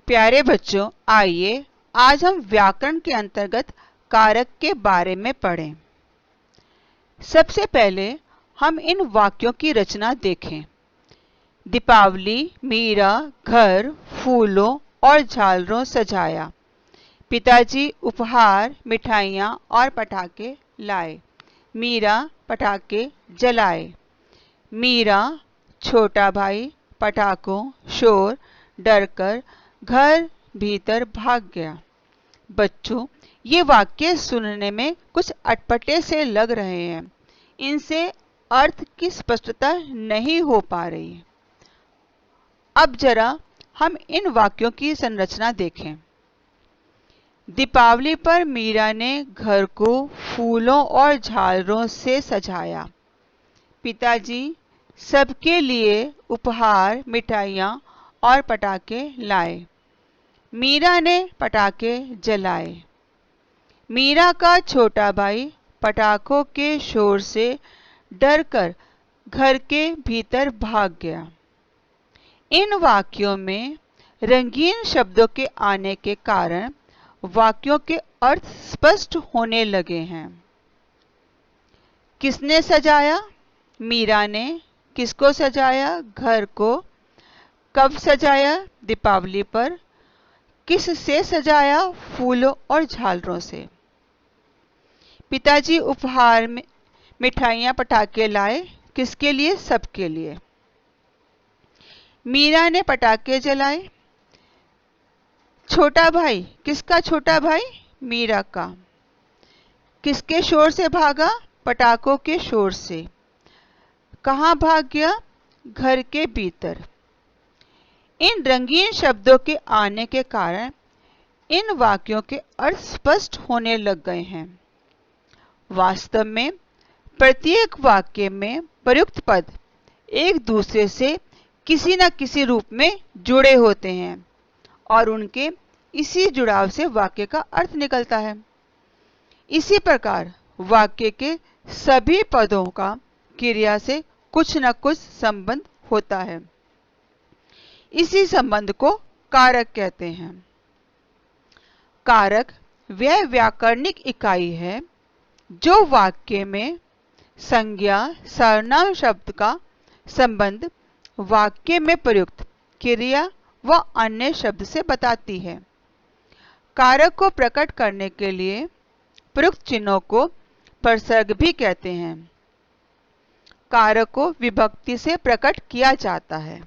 प्यारे बच्चों, आइए आज हम व्याकरण के अंतर्गत कारक के बारे में पढ़ें। सबसे पहले हम इन वाक्यों की रचना देखें। दीपावली मीरा घर फूलों और झालरों सजाया। पिताजी उपहार मिठाइयाँ और पटाखे लाए। मीरा पटाखे जलाए। मीरा छोटा भाई पटाखों शोर डरकर घर भीतर भाग गया। बच्चों, ये वाक्य सुनने में कुछ अटपटे से लग रहे हैं। इनसे अर्थ की स्पष्टता नहीं हो पा रही है। अब जरा हम इन वाक्यों की संरचना देखें। दीपावली पर मीरा ने घर को फूलों और झालरों से सजाया। पिताजी सबके लिए उपहार मिठाइयाँ और पटाखे लाए। मीरा ने पटाखे जलाए। मीरा का छोटा भाई पटाखों के शोर से डरकर घर के भीतर भाग गया। इन वाक्यों में रंगीन शब्दों के आने के कारण वाक्यों के अर्थ स्पष्ट होने लगे हैं। किसने सजाया? मीरा ने। किसको सजाया? घर को। कब सजाया? दीपावली पर। किस से सजाया? फूलों और झालरों से। पिताजी उपहार में मिठाइयाँ पटाखे लाए। किसके लिए? सबके लिए। मीरा ने पटाखे जलाए। छोटा भाई, किसका छोटा भाई? मीरा का। किसके शोर से भागा? पटाखों के शोर से। कहाँ भाग गया? घर के भीतर। इन रंगीन शब्दों के आने के कारण इन वाक्यों के अर्थ स्पष्ट होने लग गए हैं। वास्तव में प्रत्येक वाक्य में प्रयुक्त पद एक दूसरे से किसी न किसी रूप में जुड़े होते हैं और उनके इसी जुड़ाव से वाक्य का अर्थ निकलता है। इसी प्रकार वाक्य के सभी पदों का क्रिया से कुछ न कुछ संबंध होता है। इसी संबंध को कारक कहते हैं। कारक वह व्याकरणिक इकाई है जो वाक्य में संज्ञा सर्वनाम शब्द का संबंध वाक्य में प्रयुक्त क्रिया व अन्य शब्द से बताती है। कारक को प्रकट करने के लिए प्रयुक्त चिन्हों को प्रसर्ग भी कहते हैं। कारक को विभक्ति से प्रकट किया जाता है।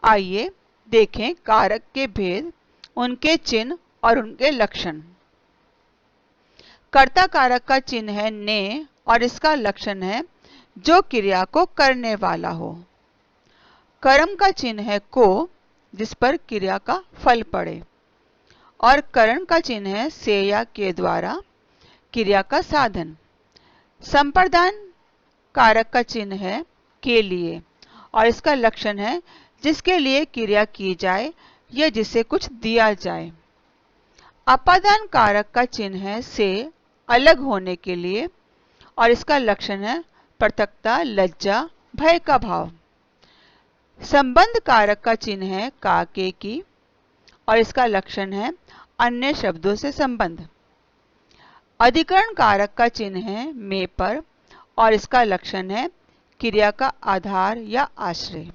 आइए देखें कारक के भेद, उनके चिन्ह और उनके लक्षण। कर्ता कारक का चिन्ह है ने और इसका लक्षण है जो क्रिया को करने वाला हो। कर्म का चिन्ह है को, जिस पर क्रिया का फल पड़े, और करण का चिन्ह है से या के द्वारा क्रिया का साधन। संप्रदान कारक का चिन्ह है के लिए और इसका लक्षण है जिसके लिए क्रिया की जाए या जिसे कुछ दिया जाए। अपादान कारक का चिन्ह है से अलग होने के लिए और इसका लक्षण है पृथकता लज्जा भय का भाव। संबंध कारक का चिन्ह है का के की और इसका लक्षण है अन्य शब्दों से संबंध। अधिकरण कारक का चिन्ह है में पर और इसका लक्षण है क्रिया का आधार या आश्रय।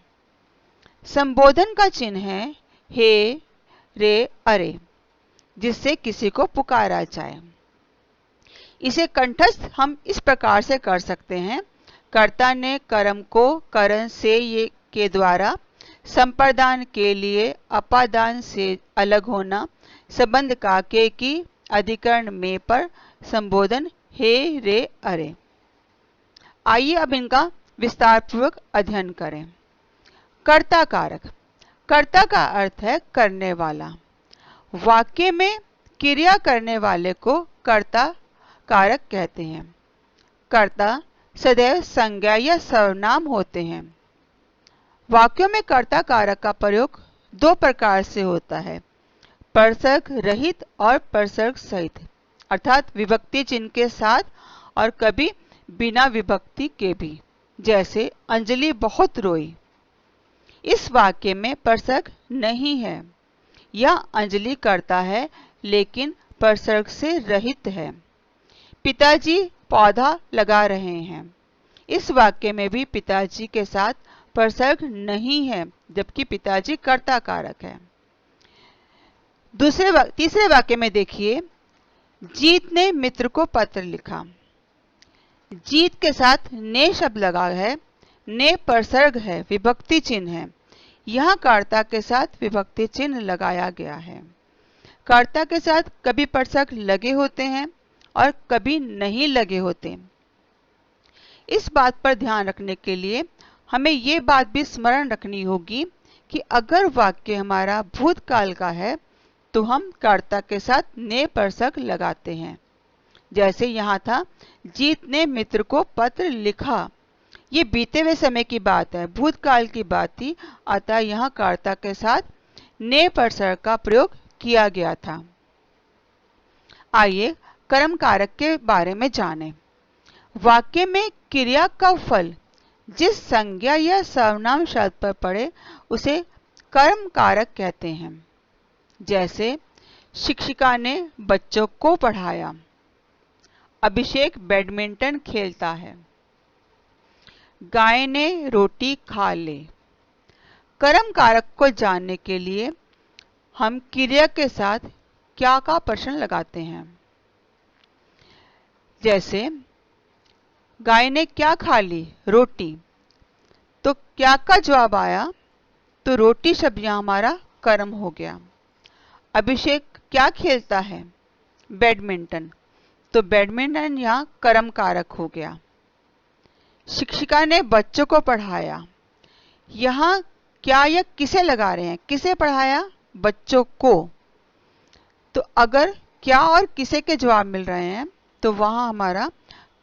संबोधन का चिन्ह है हे रे अरे, जिससे किसी को पुकारा जाए। इसे कंठस्थ हम इस प्रकार से कर सकते हैं। कर्ता ने कर्म को करण से ये के द्वारा, संप्रदान के लिए अपादान से अलग होना, संबंध का के की, अधिकरण में पर, संबोधन हे रे अरे। आइए अब इनका विस्तार पूर्वक अध्ययन करें। कर्ता कारक। कर्ता का अर्थ है करने वाला। वाक्य में क्रिया करने वाले को कर्ता कारक कहते हैं। कर्ता सदैव संज्ञा या सर्वनाम होते हैं। वाक्यों में कर्ता कारक का प्रयोग दो प्रकार से होता है, प्रसर्ग रहित और प्रसर्ग सहित, अर्थात विभक्ति चिन्ह के साथ और कभी बिना विभक्ति के भी। जैसे अंजलि बहुत रोई। इस वाक्य में प्रसर्ग नहीं है, यह अंजलि करता है लेकिन परसर्ग से रहित है। पिताजी पौधा लगा रहे हैं। इस वाक्य में भी पिताजी के साथ परसर्ग नहीं है, जबकि पिताजी कर्ता कारक है। तीसरे वाक्य में देखिए, जीत ने मित्र को पत्र लिखा। जीत के साथ ने शब्द लगा है। ने परसर्ग है, विभक्ति चिन्ह है। यहाँ कर्ता के साथ विभक्ति चिन्ह लगाया गया है। कर्ता के साथ कभी परसर्ग लगे होते हैं और कभी नहीं लगे होते। इस बात पर ध्यान रखने के लिए हमें ये बात भी स्मरण रखनी होगी कि अगर वाक्य हमारा भूतकाल का है तो हम कर्ता के साथ ने परसर्ग लगाते हैं। जैसे यहाँ था, जीत ने मित्र को पत्र लिखा। ये बीते हुए समय की बात है, भूतकाल की बात थी, अतः यहाँ कर्ता के साथ ने परसर्ग का प्रयोग किया गया था। आइए कर्म कारक के बारे में जानें। वाक्य में क्रिया का फल जिस संज्ञा या सर्वनाम शब्द पर पड़े उसे कर्म कारक कहते हैं। जैसे शिक्षिका ने बच्चों को पढ़ाया। अभिषेक बैडमिंटन खेलता है। गाय ने रोटी खा ली। कर्म कारक को जानने के लिए हम क्रिया के साथ क्या का प्रश्न लगाते हैं। जैसे गाय ने क्या खा ली? रोटी। तो क्या का जवाब आया, तो रोटी शब्द यहाँ हमारा कर्म हो गया। अभिषेक क्या खेलता है? बैडमिंटन। तो बैडमिंटन यहाँ कर्म कारक हो गया। शिक्षिका ने बच्चों को पढ़ाया। यहाँ क्या या किसे लगा रहे हैं? किसे पढ़ाया? बच्चों को। तो अगर क्या और किसे के जवाब मिल रहे हैं तो वहां हमारा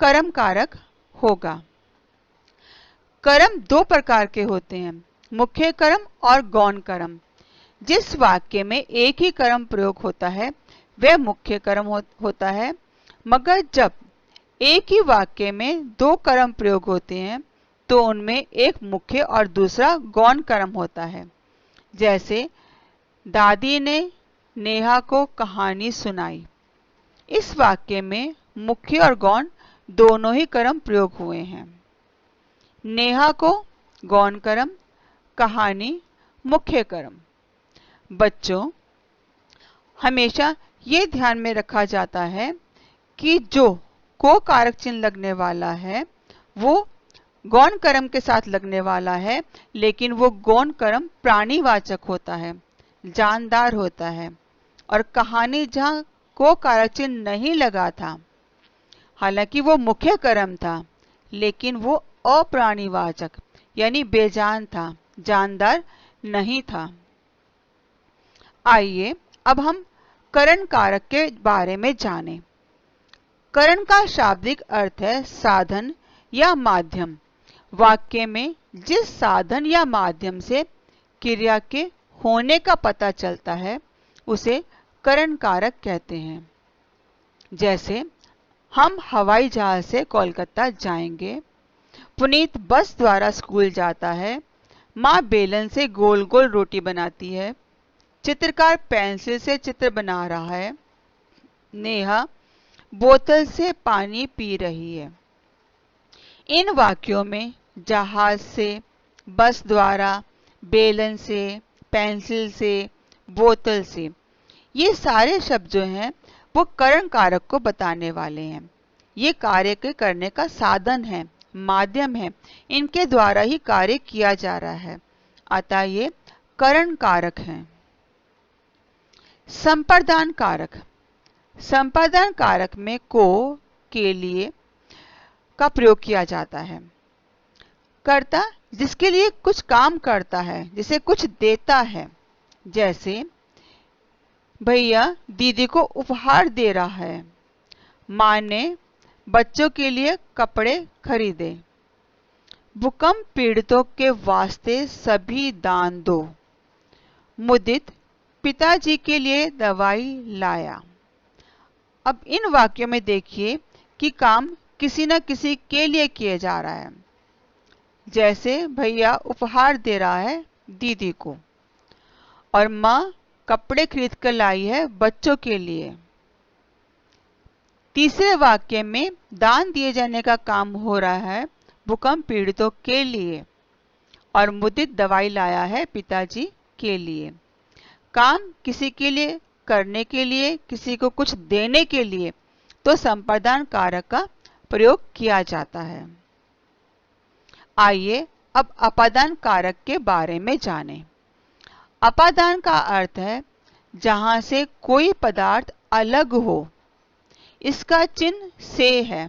कर्म कारक होगा। कर्म दो प्रकार के होते हैं, मुख्य कर्म और गौण कर्म। जिस वाक्य में एक ही कर्म प्रयोग होता है वह मुख्य कर्म होता है, मगर जब एक ही वाक्य में दो कर्म प्रयोग होते हैं तो उनमें एक मुख्य और दूसरा गौण कर्म होता है। जैसे दादी ने नेहा को कहानी सुनाई। इस वाक्य में मुख्य और गौण दोनों ही कर्म प्रयोग हुए हैं। नेहा को गौण कर्म, कहानी मुख्य कर्म। बच्चों, हमेशा ये ध्यान में रखा जाता है कि जो को कारक चिन्ह लगने वाला है वो गौण कर्म के साथ लगने वाला है, लेकिन वो गौण कर्म प्राणीवाचक होता है, जानदार होता है। और कहानी जहाँ को कारक चिन्ह नहीं लगा था, हालांकि वो मुख्य कर्म था, लेकिन वो अप्राणीवाचक यानी बेजान था, जानदार नहीं था। आइए अब हम करण कारक के बारे में जानें। करण का शाब्दिक अर्थ है साधन या माध्यम। वाक्य में जिस साधन या माध्यम से क्रिया के होने का पता चलता है उसे करण कारक कहते हैं। जैसे हम हवाई जहाज से कोलकाता जाएंगे। पुनीत बस द्वारा स्कूल जाता है। माँ बेलन से गोल गोल रोटी बनाती है। चित्रकार पेंसिल से चित्र बना रहा है। नेहा बोतल से पानी पी रही है। इन वाक्यों में जहाज से, बस द्वारा, बेलन से, पेंसिल से, बोतल से, ये सारे शब्द जो हैं वो करण कारक को बताने वाले हैं। ये कार्य के करने का साधन है, माध्यम है, इनके द्वारा ही कार्य किया जा रहा है, अतः ये करण कारक हैं। संप्रदान कारक। संप्रदान कारक में को के लिए का प्रयोग किया जाता है। कर्ता जिसके लिए कुछ काम करता है, जिसे कुछ देता है। जैसे भैया दीदी को उपहार दे रहा है। माँ ने बच्चों के लिए कपड़े खरीदे। भूकंप पीड़ितों के वास्ते सभी दान दो। मुदित पिताजी के लिए दवाई लाया। अब इन वाक्यों में देखिए कि काम किसी न किसी के लिए किया जा रहा है। जैसे भैया उपहार दे रहा है दीदी को और माँ कपड़े खरीद कर लाई है बच्चों के लिए। तीसरे वाक्य में दान दिए जाने का काम हो रहा है भूकंप पीड़ितों के लिए और मुदित दवाई लाया है पिताजी के लिए। काम किसी के लिए, करने के लिए, किसी को कुछ देने के लिए तो संपादान कारक का प्रयोग किया जाता है। आइए अब अपादान कारक के बारे में जानें। अपादान का अर्थ है जहां से कोई पदार्थ अलग हो। इसका चिन्ह से है।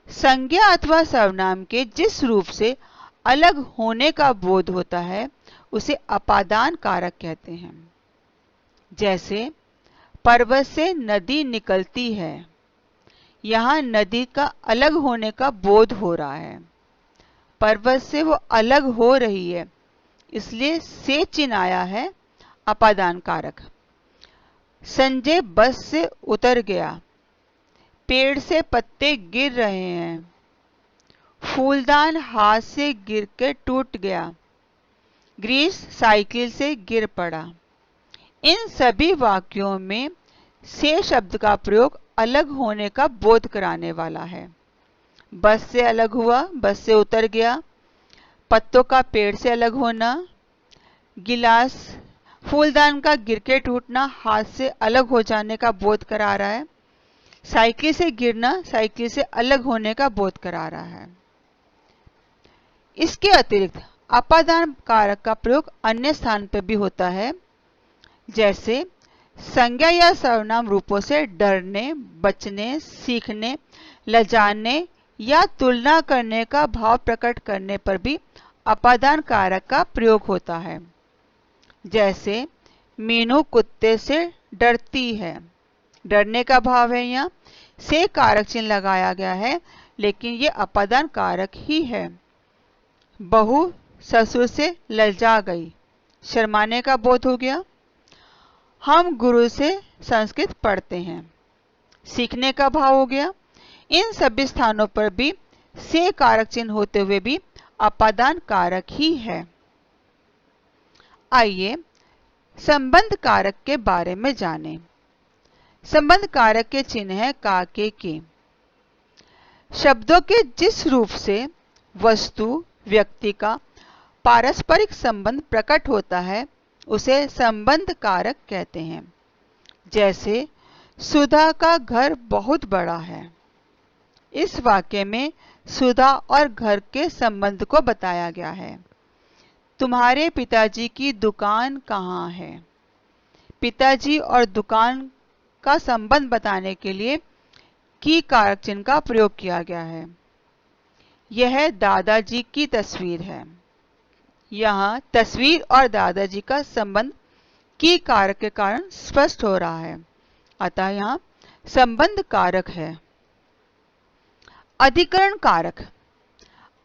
संज्ञा अथवा सर्वनाम के जिस रूप से अलग होने का बोध होता है उसे अपादान कारक कहते हैं। जैसे पर्वत से नदी निकलती है, यहाँ नदी का अलग होने का बोध हो रहा है। पर्वत से वो अलग हो रही है, इसलिए से चिन्ह आया है अपादान कारक। संजय बस से उतर गया, पेड़ से पत्ते गिर रहे हैं, फूलदान हाथ से गिर के टूट गया, ग्रीस साइकिल से गिर पड़ा। इन सभी वाक्यों में से शब्द का प्रयोग अलग होने का बोध कराने वाला है। बस से अलग हुआ, बस से उतर गया, पत्तों का पेड़ से अलग होना, गिलास फूलदान का गिर के टूटना हाथ से अलग हो जाने का बोध करा रहा है। साइकिल से गिरना साइकिल से अलग होने का बोध करा रहा है। इसके अतिरिक्त अपादान कारक का प्रयोग अन्य स्थान पर भी होता है। जैसे संज्ञा या सर्वनाम रूपों से डरने, बचने, सीखने, लजाने या तुलना करने का भाव प्रकट करने पर भी अपादान कारक का प्रयोग होता है। जैसे मीनू कुत्ते से डरती है, डरने का भाव है, यहाँ से कारक चिन्ह लगाया गया है लेकिन ये अपादान कारक ही है। बहू ससुर से लजा गई, शर्माने का बोध हो गया। हम गुरु से संस्कृत पढ़ते हैं, सीखने का भाव हो गया। इन सभी स्थानों पर भी से कारक चिन्ह होते हुए भी अपादान कारक ही है। आइए संबंध कारक के बारे में जानें। संबंध कारक के चिन्ह है का के। शब्दों के जिस रूप से वस्तु व्यक्ति का पारस्परिक संबंध प्रकट होता है उसे संबंध कारक कहते हैं। जैसे सुधा का घर बहुत बड़ा है। इस वाक्य में सुधा और घर के संबंध को बताया गया है। तुम्हारे पिताजी की दुकान कहाँ है? पिताजी और दुकान का संबंध बताने के लिए की कारक चिन्ह का प्रयोग किया गया है। यह दादाजी की तस्वीर है। यहाँ तस्वीर और दादाजी का संबंध की कारक के कारण स्पष्ट हो रहा है, अतः यहाँ संबंध कारक है। अधिकरण कारक।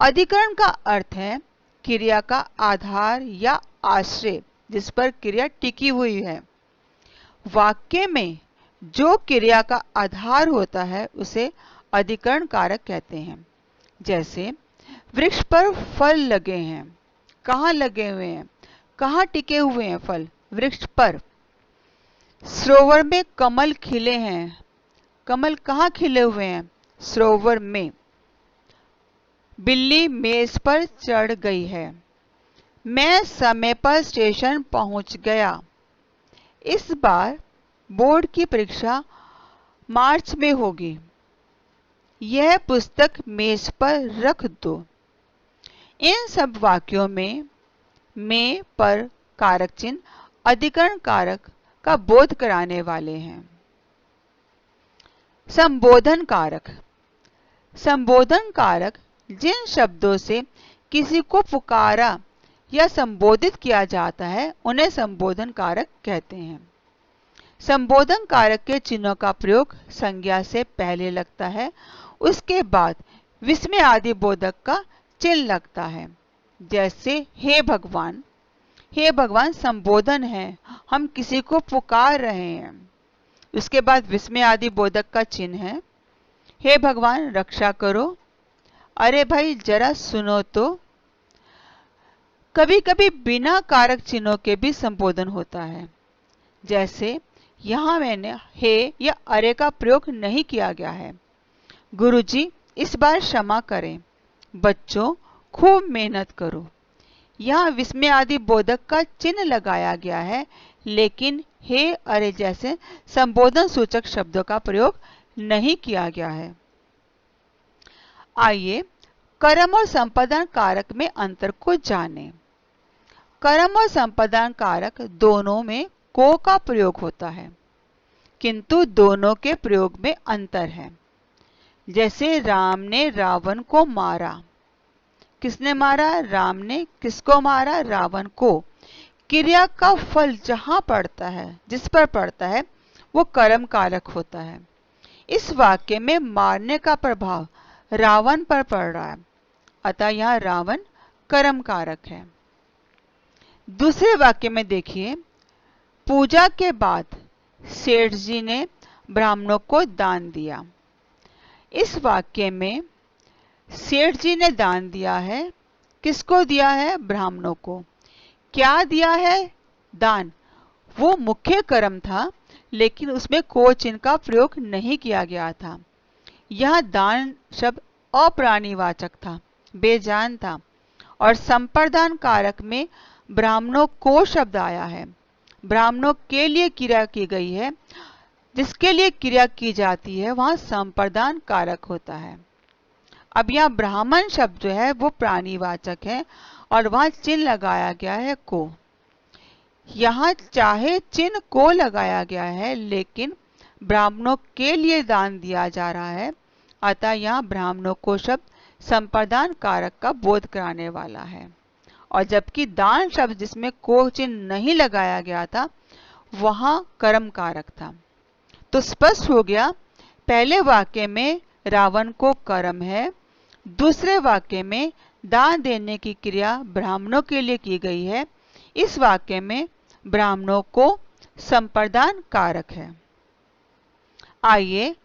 अधिकरण का अर्थ है क्रिया का आधार या आश्रय जिस पर क्रिया टिकी हुई है। वाक्य में जो क्रिया का आधार होता है उसे अधिकरण कारक कहते हैं। जैसे वृक्ष पर फल लगे हैं, कहाँ लगे हुए हैं, कहाँ टिके हुए हैं फल? वृक्ष पर। सरोवर में कमल खिले हैं, कमल कहाँ खिले हुए हैं? सरोवर में। बिल्ली मेज पर चढ़ गई है, मैं समय पर स्टेशन पहुंच गया। इस बार बोर्ड की परीक्षा मार्च में होगी। यह पुस्तक मेज पर रख दो। इन सब वाक्यों में पर कारक चिन्ह अधिकरण कारक का बोध कराने वाले हैं। संबोधन कारक। संबोधन कारक जिन शब्दों से किसी को पुकारा या संबोधित किया जाता है उन्हें संबोधन कारक कहते हैं। संबोधन कारक के चिन्हों का प्रयोग संज्ञा से पहले लगता है, उसके बाद विस्मय आदि बोधक का चिन्ह लगता है। जैसे हे भगवान, हे भगवान संबोधन है, हम किसी को पुकार रहे हैं। उसके बाद विस्मय आदि बोधक का चिन्ह है, हे भगवान रक्षा करो, अरे भाई जरा सुनो तो। कभी कभी बिना कारक चिन्हों के भी संबोधन होता है। जैसे यहाँ मैंने हे या अरे का प्रयोग नहीं किया गया है। गुरुजी, इस बार क्षमा करें। बच्चों, खूब मेहनत करो। यहाँ विस्मय आदि बोधक का चिन्ह लगाया गया है, लेकिन हे अरे जैसे संबोधन सूचक शब्दों का प्रयोग नहीं किया गया है। आइए कर्म और संपादन कारक में अंतर को जानें। कर्म और संपादन कारक दोनों में को का प्रयोग होता है, किंतु दोनों के प्रयोग में अंतर है। जैसे राम ने रावण को मारा। किसने मारा? राम ने। किसको मारा? रावण को। क्रिया का फल जहां पड़ता है, जिस पर पड़ता है, वो कर्म कारक होता है। इस वाक्य में मारने का प्रभाव रावण पर पड़ रहा है, अतः यह रावण कर्म कारक है। दूसरे वाक्य में देखिए, पूजा के बाद सेठ जी ने ब्राह्मणों को दान दिया। इस वाक्य में सेठ जी ने दान दिया है। किसको दिया है? ब्राह्मणों को। क्या दिया है? दान। वो मुख्य कर्म था, लेकिन उसमें को चिन्ह का प्रयोग नहीं किया गया था। यह दान शब्द अप्राणीवाचक था, बेजान था, और संप्रदान कारक में ब्राह्मणों को शब्द आया है। ब्राह्मणों के लिए क्रिया की गई है। जिसके लिए क्रिया की जाती है वहां संप्रदान कारक होता है। अब यहाँ ब्राह्मण शब्द जो है वो प्राणीवाचक है और वहां चिन्ह लगाया गया है को। यहाँ चाहे चिन्ह को लगाया गया है, लेकिन ब्राह्मणों के लिए दान दिया जा रहा है, अतः यहाँ ब्राह्मणों को शब्द संप्रदान कारक का बोध कराने वाला है। और जबकि दान शब्द जिसमें को चिन्ह नहीं लगाया गया था वहां कर्म कारक था। तो स्पष्ट हो गया, पहले वाक्य में रावण को कर्म है, दूसरे वाक्य में दान देने की क्रिया ब्राह्मणों के लिए की गई है। इस वाक्य में ब्राह्मणों को संप्रदान कारक है। आइए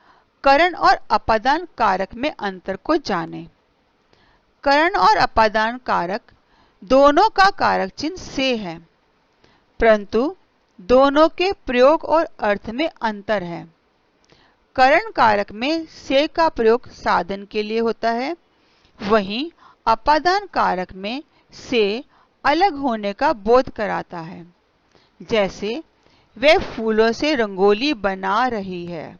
करण और अपादान कारक में अंतर को जानें। करण और अपादान कारक दोनों का कारक चिन्ह से है, परंतु दोनों के प्रयोग और अर्थ में अंतर है। करण कारक में से का प्रयोग साधन के लिए होता है, वहीं अपादान कारक में से अलग होने का बोध कराता है। जैसे वह फूलों से रंगोली बना रही है।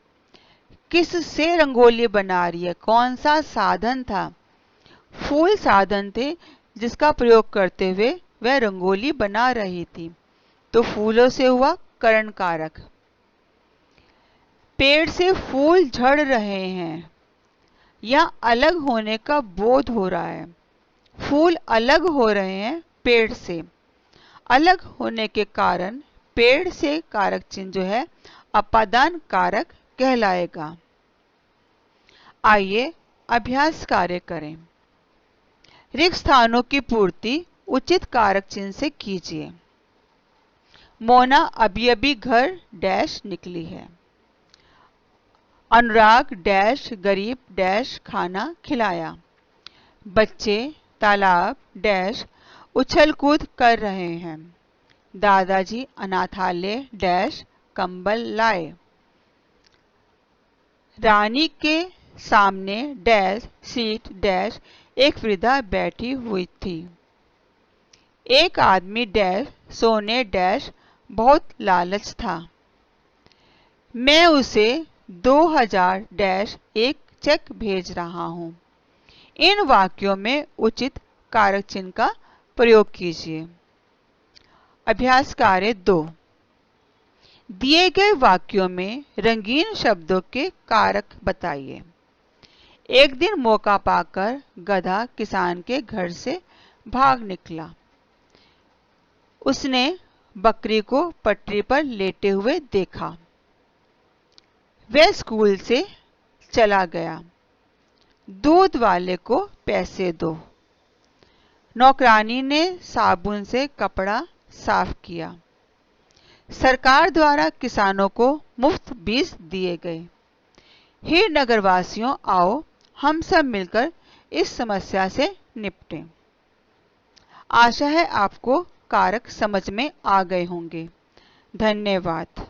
किस से रंगोली बना रही है? कौन सा साधन था? फूल साधन थे जिसका प्रयोग करते हुए वह रंगोली बना रही थी, तो फूलों से हुआ करण कारक। पेड़ से फूल झड़ रहे हैं, या अलग होने का बोध हो रहा है। फूल अलग हो रहे हैं पेड़ से, अलग होने के कारण पेड़ से कारक चिन्ह जो है अपादान कारक कहलाएगा। आइए अभ्यास कार्य करें। रिक्त स्थानों की पूर्ति उचित कारक चिन्ह से कीजिए। मोना अभी अभी घर डैश निकली है। अनुराग डैश गरीब डैश खाना खिलाया। बच्चे तालाब डैश उछल कूद कर रहे हैं। दादाजी अनाथालय डैश कंबल लाए। रानी के सामने डैश सीट डैश एक वृद्धा बैठी हुई थी। एक आदमी डैश सोने डैश बहुत लालच था। मैं उसे 2000 डैश एक चेक भेज रहा हूं। इन वाक्यों में उचित कारक चिन्ह का प्रयोग कीजिए। अभ्यास कार्य 2। दिए गए वाक्यों में रंगीन शब्दों के कारक बताइए। एक दिन मौका पाकर गधा किसान के घर से भाग निकला। उसने बकरी को पटरी पर लेटे हुए देखा। वह स्कूल से चला गया। दूध वाले को पैसे दो। नौकरानी ने साबुन से कपड़ा साफ किया। सरकार द्वारा किसानों को मुफ्त बीज दिए गए। हे नगरवासियों, आओ हम सब मिलकर इस समस्या से निपटें। आशा है आपको कारक समझ में आ गए होंगे। धन्यवाद।